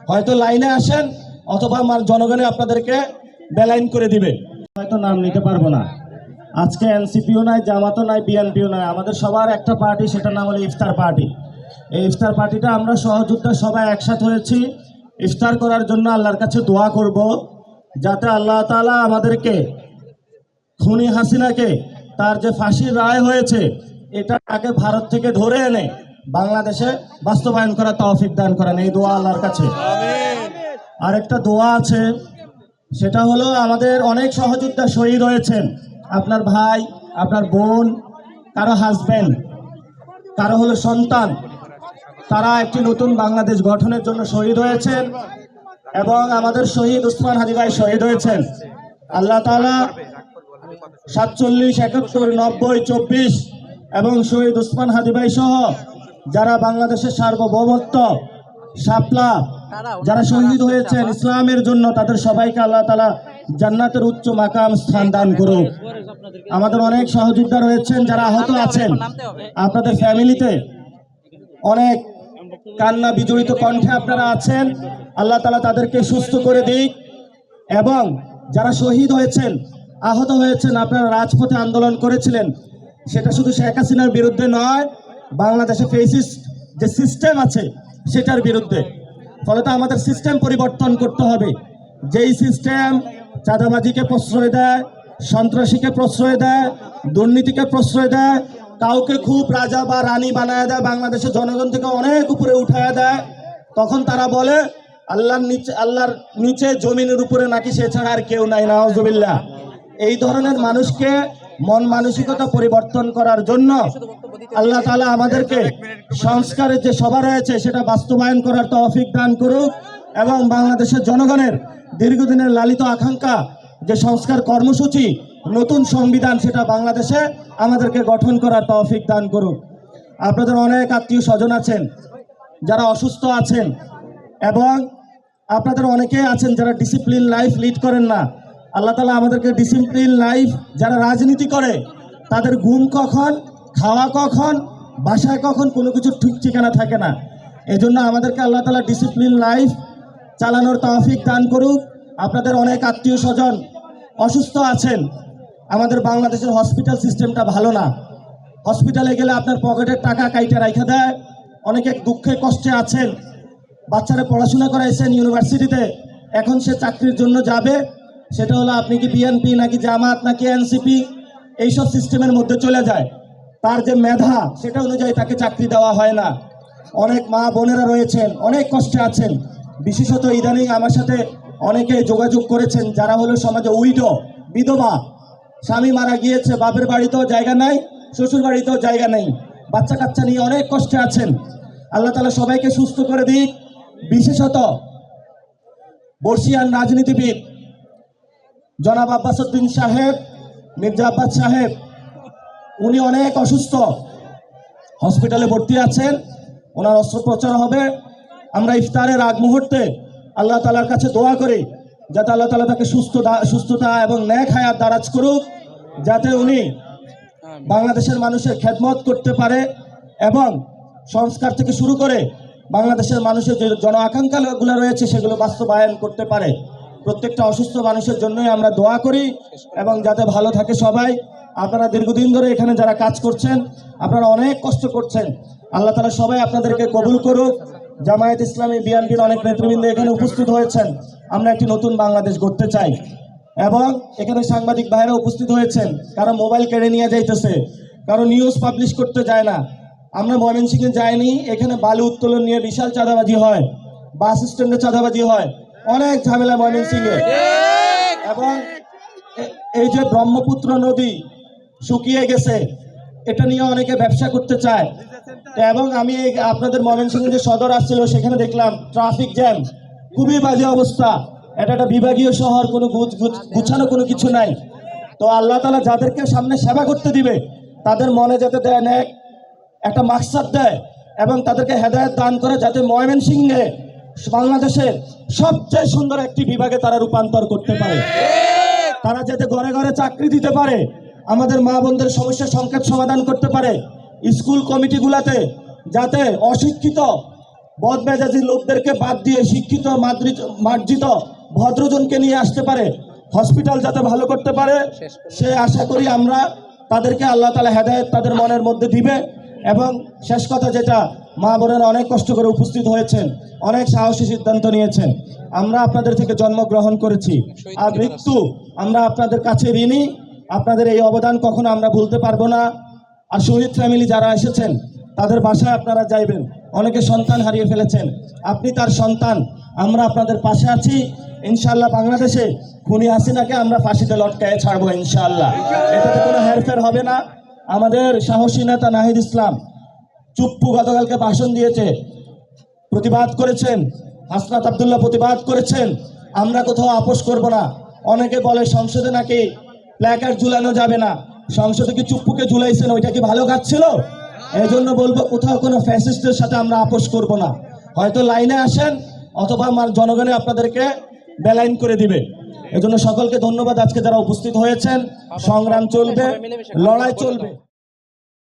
হয়তো লাইনে আসেন অথবা আমার জনগণে আপনাদেরকে বেলাইন করে দিবে, হয়তো নাম নিতে পারবো না। আজকে এনসিপিও নাই, জামাতও নাই, বিএনপিও নাই, আমাদের সবার একটা পার্টি, সেটার নাম হলো ইফতার পার্টি। এই ইফতার পার্টিটা আমরা সহযোদ্ধা সবাই একসাথে হয়েছি ইফতার করার জন্য। আল্লাহর কাছে দোয়া করব যাতে আল্লাহ তাআলা আমাদেরকে খুনি হাসিনাকে তার যে ফাঁসির রায় হয়েছে এটা তাকে ভারত থেকে ধরে এনে বাংলাদেশে বাস্তবায়ন করার তৌফিক দান করেন, এই দোয়া আল্লাহর কাছে। আরেকটা দোয়া আছে, সেটা হলো আমাদের অনেক সহযোদ্ধা শহীদ হয়েছেন, আপনার ভাই, আপনার বোন, কারো হাজবেন্ড, কারো হলো সন্তান, তারা একটি নতুন বাংলাদেশ গঠনের জন্য শহীদ হয়েছেন। এবং আমাদের শহীদ ওসমান হাদি ভাই শহীদ হয়েছেন। আল্লাহ তাআলা 47, 71, 90, 24 এবং শহীদ ওসমান হাদি ভাই সহ যারা বাংলাদেশের সার্বভৌমত্ব শাপলা যারা শহীদ হয়েছেন ইসলামের জন্য, তাদের সবাইকে আল্লাহ তাআলা জান্নাতের উচ্চ মাকাম স্থান দান করুক। আমাদের অনেক সহযোদ্ধা রয়েছেন যারা আহত আছেন, আপনাদের ফ্যামিলিতে অনেক কান্না বিজড়িত কণ্ঠে আপনারা আছেন, আল্লাহ তাআলা তাদেরকে সুস্থ করে দিক। এবং যারা শহীদ হয়েছেন, আহত হয়েছেন, আপনারা রাজপথে আন্দোলন করেছিলেন, সেটা শুধু শেখ হাসিনার বিরুদ্ধে নয়, বাংলাদেশে ফেসিস্ট যে সিস্টেম আছে সেটার বিরুদ্ধে। ফলে তো আমাদের সিস্টেম পরিবর্তন করতে হবে। যেই সিস্টেম চাঁদাবাজিকে প্রশ্রয় দেয়, সন্ত্রাসীকে প্রশ্রয় দেয়, দুর্নীতিকে প্রশ্রয় দেয়, কাউকে খুব রাজা বা রানী বানায় দেয়, বাংলাদেশের জনগণ থেকে অনেক উপরে উঠায় দেয়, তখন তারা বলে আল্লাহর নিচে জমিনের উপরে নাকি সে ছাড়া আর কেউ নাই, নাউজুবিল্লাহ। এই ধরনের মানুষকে মন মানসিকতা পরিবর্তন করার জন্য আল্লাহ তাআলা আমাদেরকে সংস্কারের যে সভা রয়েছে সেটা বাস্তবায়ন করার তৌফিক দান করুক। এবং বাংলাদেশের জনগণের দীর্ঘদিনের লালিত আকাঙ্ক্ষা যে সংস্কার কর্মসূচি, নতুন সংবিধান, সেটা বাংলাদেশে আমাদেরকে গঠন করার তৌফিক দান করুক। আপনাদের অনেক আত্মীয় স্বজন আছেন যারা অসুস্থ আছেন, এবং আপনাদের অনেকেই আছেন যারা ডিসিপ্লিন লাইফ লিড করেন না। আল্লাহ তাআলা আমাদেরকে ডিসিপ্লিন লাইফ, যারা রাজনীতি করে তাদের ঘুম কখন, খাওয়া কখন, বাসায় কখন, কোনো কিছু ঠিক ঠিকানা থাকে না। এজন্য আমাদেরকে আল্লাহ তাআলা ডিসিপ্লিন লাইফ চালানোর তৌফিক দান করুক। আপনাদের অনেক আত্মীয় স্বজন অসুস্থ আছেন, আমাদের বাংলাদেশের হসপিটাল সিস্টেমটা ভালো না। হসপিটালে গেলে আপনার পকেটের টাকা কাইটা রাইখা দেয়, অনেকে দুঃখে কষ্টে আছেন, বাচ্চারা পড়াশোনা করাইছেন ইউনিভার্সিটিতে, এখন সে চাকরির জন্য যাবে, সেটা হলো আপনি কি বিএনপি নাকি জামাত নাকি এনসিপি, এইসব সিস্টেমের মধ্যে চলে যায়। তার যে মেধা সেটা অনুযায়ী তাকে চাকরি দেওয়া হয় না। অনেক মা বোনেরা রয়েছেন অনেক কষ্টে আছেন, বিশেষত ইদানিং আমার সাথে অনেকে যোগাযোগ করেছেন যারা হলো সমাজে উইডো, বিধবা, স্বামী মারা গিয়েছে, বাপের বাড়িতেও জায়গা নাই, শ্বশুর বাড়িতেও জায়গা নেই, বাচ্চা কাচ্চা নিয়ে অনেক কষ্টে আছেন। আল্লাহ তাআলা সবাইকে সুস্থ করে দিক। বিশেষত বর্ষিয়ান রাজনীতিবিদ জনাব আব্বাস উদ্দিন সাহেব, মির্জা আব্বাস সাহেব, উনি অনেক অসুস্থ, হসপিটালে ভর্তি আছেন, ওনার অস্ত্রোপচার হবে। আমরা ইফতারের আগ মুহূর্তে আল্লাহ তাআলার কাছে দোয়া করি যাতে আল্লাহ তাআলা তাকে সুস্থতা এবং নেক হায়াত দারাজ করুক, যাতে উনি বাংলাদেশের মানুষের খেদমত করতে পারে এবং সংস্কার থেকে শুরু করে বাংলাদেশের মানুষের যে জন আকাঙ্ক্ষাগুলো রয়েছে সেগুলো বাস্তবায়ন করতে পারে। প্রত্যেকটা অসুস্থ মানুষের জন্যই আমরা দোয়া করি এবং যাতে ভালো থাকে সবাই। আপনারা দীর্ঘদিন ধরে এখানে যারা কাজ করছেন, আপনারা অনেক কষ্ট করছেন, আল্লাহ তাআলা সবাই আপনাদেরকে কবুল করুক। জামায়াত ইসলামী, বিএনপির অনেক নেতৃবৃন্দ এখানে উপস্থিত হয়েছেন। আমরা একটি নতুন বাংলাদেশ গড়তে চাই এবং এখানে সাংবাদিক ভাইরা উপস্থিত হয়েছেন, কারো মোবাইল কেড়ে নিয়ে যাইতেছে, কারো নিউজ পাবলিশ করতে যায় না। আমরা ময়মনসিংহে যাইনি, এখানে বালু উত্তোলন নিয়ে বিশাল চাঁদাবাজি হয়, বাস স্ট্যান্ডে চাঁদাবাজি হয়, অনেক ঝামেলা ময়মনসিংহে। এবং এই যে ব্রহ্মপুত্র নদী শুকিয়ে গেছে, এটা নিয়ে অনেকে ব্যবসা করতে চায়। এবং আমি আপনাদের ময়মনসিংহে যে সদর আসছিল সেখানে দেখলাম ট্রাফিক জ্যাম, খুবই বাজে অবস্থা। এটা একটা বিভাগীয় শহর, কোনো গুছানো কোনো কিছু নাই। তো আল্লাহ তাআলা যাদেরকে সামনে সেবা করতে দিবে তাদের মনে যাতে দেয় নেক একটা মাকসাদ দেয় এবং তাদেরকে হেদায়েত দান করে, যাতে ময়মনসিংহে বাংলাদেশের সবচেয়ে সুন্দর একটি বিভাগে তারা রূপান্তর করতে পারে, তারা যাতে ঘরে ঘরে চাকরি দিতে পারে, আমাদের মা বোনদের সমস্যার সংক্ষেপ সমাধান করতে পারে, স্কুল কমিটিগুলোতে যাতে অশিক্ষিত বদমেজাজি লোকদেরকে বাদ দিয়ে শিক্ষিত মার্জিত ভদ্রজনকে নিয়ে আসতে পারে, হসপিটাল যাতে ভালো করতে পারে, সে আশা করি আমরা তাদেরকে আল্লাহ তাআলা হেদায়েত তাদের মনের মধ্যে দিবে। এবং শেষ কথা যেটা, মা বোনেরা অনেক কষ্ট করে উপস্থিত হয়েছেন, অনেক সাহসী সিদ্ধান্ত নিয়েছেন। আমরা আপনাদের থেকে জন্মগ্রহণ করেছি, আর মৃত্যু আমরা আপনাদের কাছে ঋণী। আপনাদের এই অবদান কখনো আমরা ভুলতে পারবো না। আর শহীদ ফ্যামিলি যারা এসেছেন তাদের বাসায় আপনারা যাইবেন, অনেকে সন্তান হারিয়ে ফেলেছেন, আপনি তার সন্তান, আমরা আপনাদের পাশে আছি। ইনশাআল্লাহ বাংলাদেশে খুনি হাসিনাকে আমরা ফাঁসিতে লটকায় ছাড়বো ইনশাআল্লাহ, এটাতে কোনো হেরফের হবে না। আমাদের সাহসী নেতা নাহিদ ইসলাম চুপ্পু গতকালকে ভাষণ দিয়েছে, প্রতিবাদ করেছেন, হাসনাত আব্দুল্লাহ প্রতিবাদ করেছেন, আমরা কোথাও আপোষ করব না। অনেকে বলে সংসদে নাকি প্ল্যাকার্ড ঝুলানো যাবে না, সংসদে কি চুপ্পুকে ঝুলাইছেন, ওইটা কি ভালো কাজ ছিল? এই জন্য বলবো কোথাও কোনো ফ্যাসিস্টের সাথে আমরা আপোষ করব না। হয়তো লাইনে আসেন অথবা আমার জনগণে আপনাদেরকে বেলাইন করে দিবে। এজন্য সকলকে ধন্যবাদ। আজকে যারা উপস্থিত হয়েছেন, সংগ্রাম চলবে, লড়াই চলবে।